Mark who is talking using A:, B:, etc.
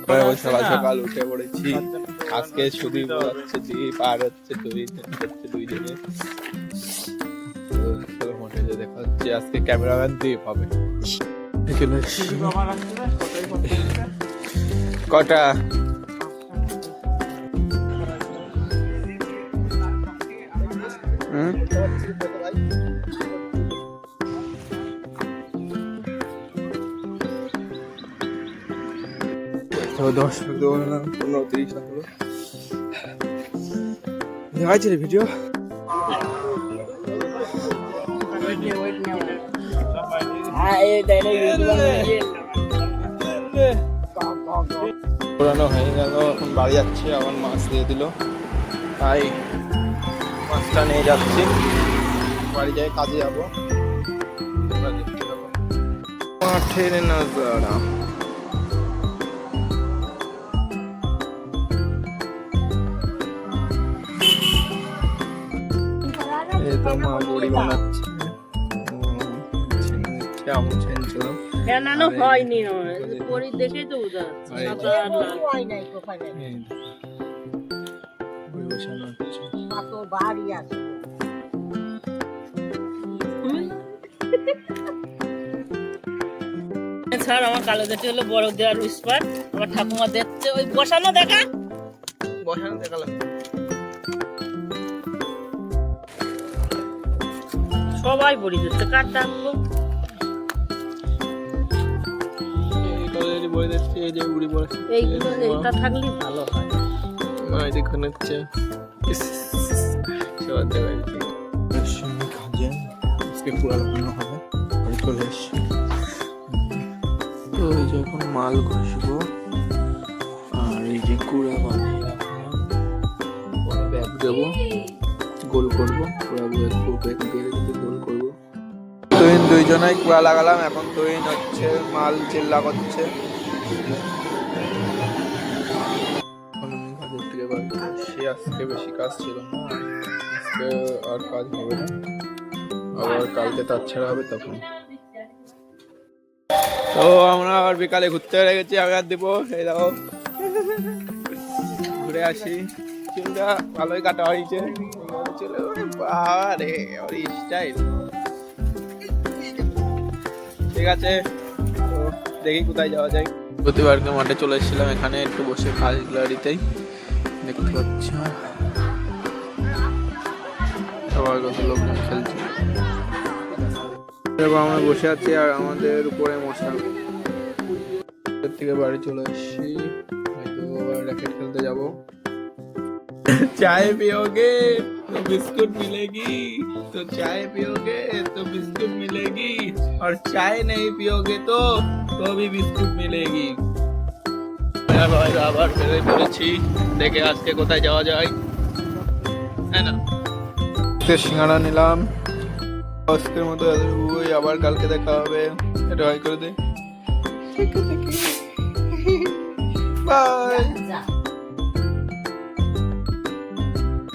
A: সকাল সকাল উঠে পড়েছি। আজকে শুধু হচ্ছে দ্বীপ আর হচ্ছে দুইজনে দেখা হচ্ছে। আজকে ক্যামেরাম্যান দ্বীপ হবে। কটা তো 10-15-30 হলো। দেখাইছে রে ভিডিও। পুরানো হয়ে গেল, এখন বাড়ি যাচ্ছে। আবার মাছ দিয়ে দিল, তাই মাছটা নিয়ে যাচ্ছি। বাড়ি যাই, কাজে যাবো। মাঠের নজারা তো মা বড়ি বানাচ্ছে। কেমন ছিল
B: বানানো হয়নি, বড়ি দেখে তো বোঝা ছাড়। আমার কালো দেখতে হলো বড় দেওয়ার উইসপার। আমার ঠাকুমা দেখছে ওই বসানো দেখালাম। সবাই বড়ি দিচ্ছে, কার টানবো? এইগুলো এটা থাকলেই ভালো হয়।
A: দেখুন হচ্ছে চলে এসছি। তো এই যে এখন মাল ঘষবো, আর এই যে কুড়া বানিয়ে রাখলাম, ব্যাগ দেবো, গোল করবো, কুড়া গোল করবো। তুহিন দুইজনাই কুড়া লাগালাম। এখন তুহিন হচ্ছে মাল চিল্লা করছে। আজকে বেশি কাজ ছিল না, আজকে আর কাজ হবে না, আবার কালকে তার ছাড়া হবে তখন। তো আমরা আবার বিকালে ঘুরতে গেছি। আমি আর দিব এই দেখো ঘুরে আসি। চুলটা ভালোই কাটা হয়েছে। স্টাইল ঠিক আছে। তো দেখি কোথায় যাওয়া যায়। প্রতিবারকে মাঠে চলে এসেছিলাম, এখানে একটু বসে খাল গ্যালারিতেই দেখতে পাচ্ছি সবার কত লোকজন খেলছে। আমরা বসে আছি আর আমাদের উপরে মশা। থেকে বাড়ি চলে এসেছি, হয়তো র্যাকেট খেলতে যাবো। चाय पियोगे तो बिस्कुट मिलेगी, तो चाय पियोगे तो बिस्कुट मिलेगी, और चाय नहीं पियोगे तो भी बिस्कुट मिलेगी। আবার বেরিয়ে পড়েছি, দেখে আজকে কোথায় যাওয়া যায়। হ্যাঁ না, সিঙ্গাড়া নিলাম আজকের মতো। আবার কালকে দেখা হবে। এটা হয় করে দে। বাই।